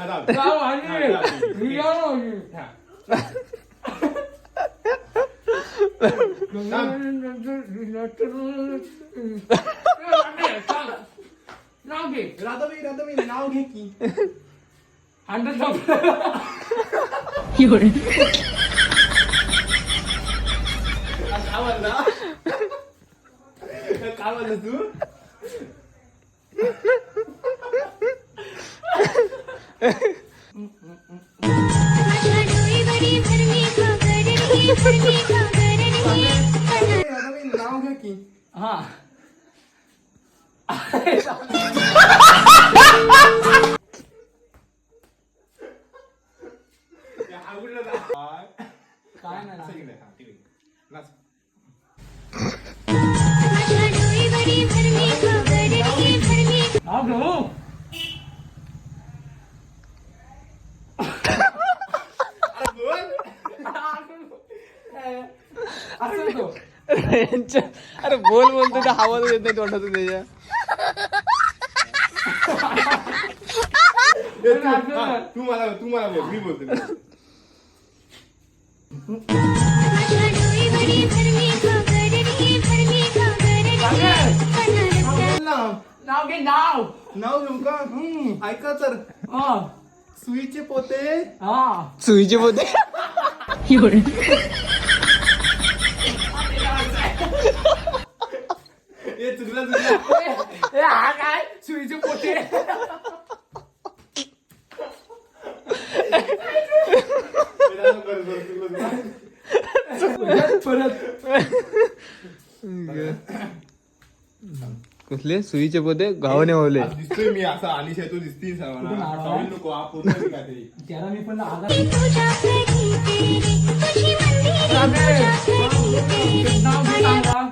नाव आणि नाव घे राधा नाव घे की. हंड्रेड काय म्हणलं तू. नाव घे की. हा काय नाही नाव घेऊ अरे बोल बोलतो तर आवाज येत नाही तोंडातून त्याच्या. तू मला बोल, मी बोलतो. नाव घे नाव नाव घेऊ का. ऐका तर. सुईचे पोते. सुईचे पोते. चुकला हा काय सुईचे पोते. कसले सुईचे पोते गावाने ओले. दिसतोय मी असा आलिश आहे, तू दिसतीस नको आपण काहीतरी. त्याला मी पण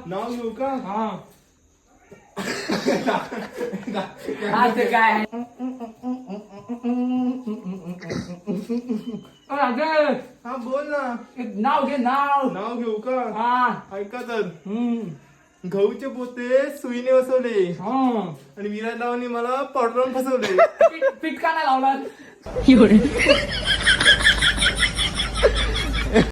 नाव घेऊ का. ते काय हा बोल ना. नाव घे नाव नाव घेऊ का. ऐका तर. गहूचे पोते सुईने बसवले आणि विराट लावणी मला पावडर फसवले. पीठ का नाही लावला.